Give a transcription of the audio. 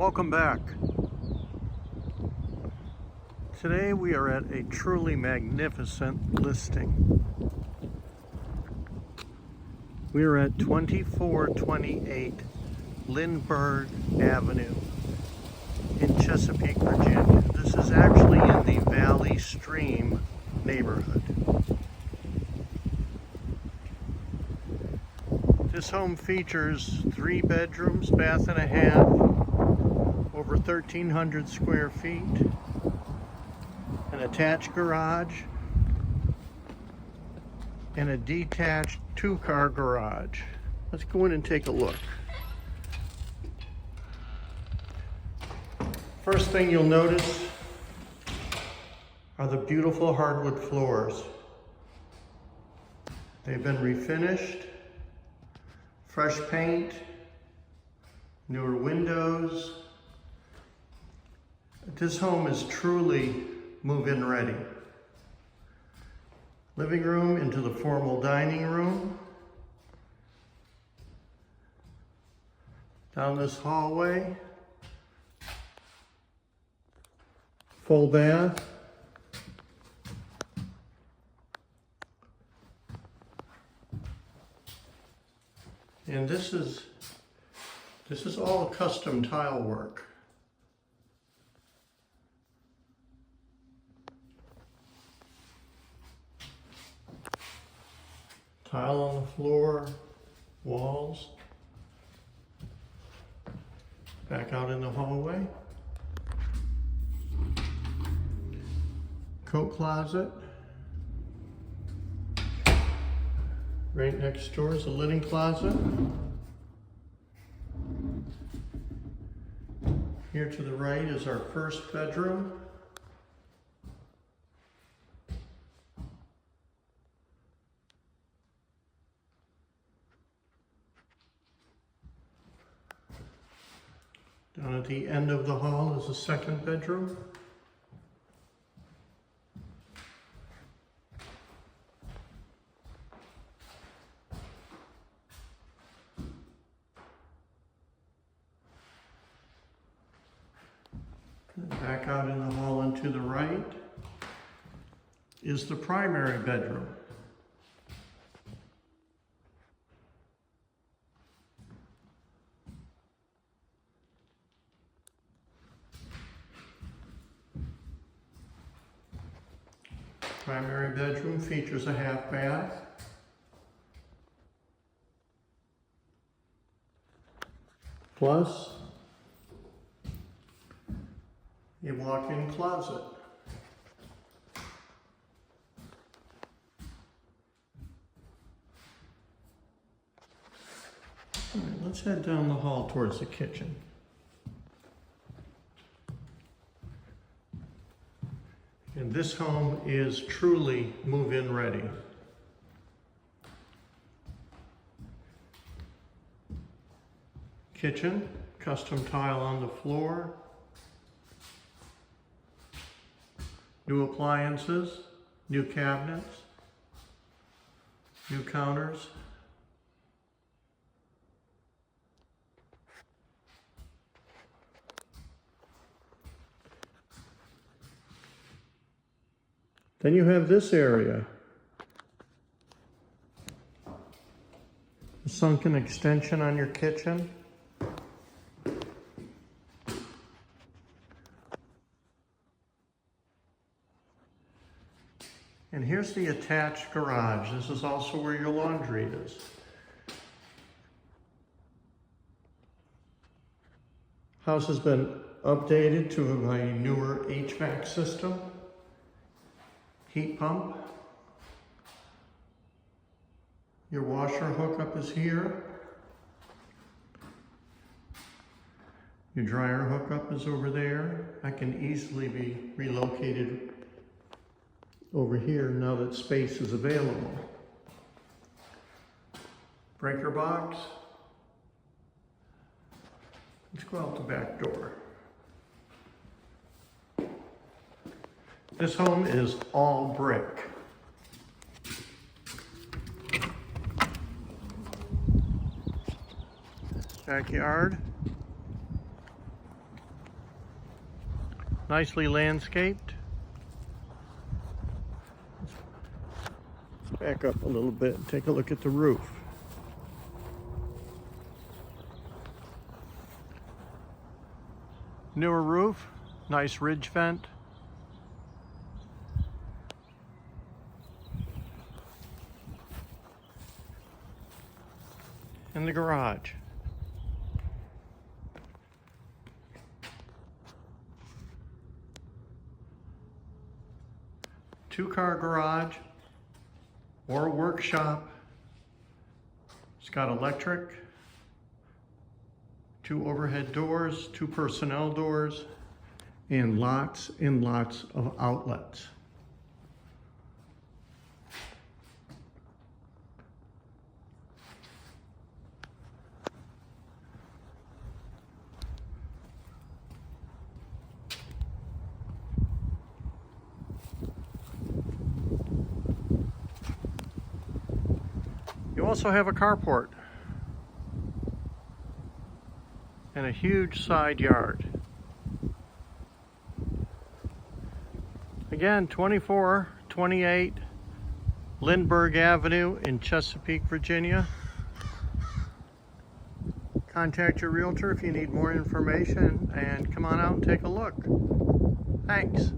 Welcome back. Today we are at a truly magnificent listing. We are at 2428 Lindbergh Avenue in Chesapeake, Virginia. This is actually in the Valley Stream neighborhood. This home features 3 bedrooms, bath and a half, over 1,300 square feet, an attached garage, and a detached 2-car garage. Let's go in and take a look. First thing you'll notice are the beautiful hardwood floors. They've been refinished, fresh paint, newer windows. This home is truly move-in ready. Living room into the formal dining room. Down this hallway. Full bath. And this is all custom tile work. Tile on the floor, walls. Back out in the hallway. Coat closet. Right next door is a linen closet. Here to the right is our first bedroom. Down at the end of the hall is a second bedroom. Back out in the hall and to the right is the primary bedroom. Primary bedroom features a half bath. Plus a walk-in closet. All right, let's head down the hall towards the kitchen. And this home is truly move-in ready. Kitchen, custom tile on the floor. New appliances, new cabinets, new counters. Then you have this area. A sunken extension on your kitchen. And here's the attached garage. This is also where your laundry is. House has been updated to a newer HVAC system. Heat pump. Your washer hookup is here. Your dryer hookup is over there. That can easily be relocated over here now that space is available. Breaker box. Let's go out the back door. This home is all brick. Backyard. nicely landscaped. Let's back up a little bit and take a look at the roof. Newer roof, nice ridge vent. And the garage. Two-car garage or workshop. It's got electric, 2 overhead doors, 2 personnel doors, and lots of outlets. You also have a carport and a huge side yard. Again, 2428 Lindbergh Avenue in Chesapeake, Virginia. Contact your realtor if you need more information and come on out and take a look. Thanks.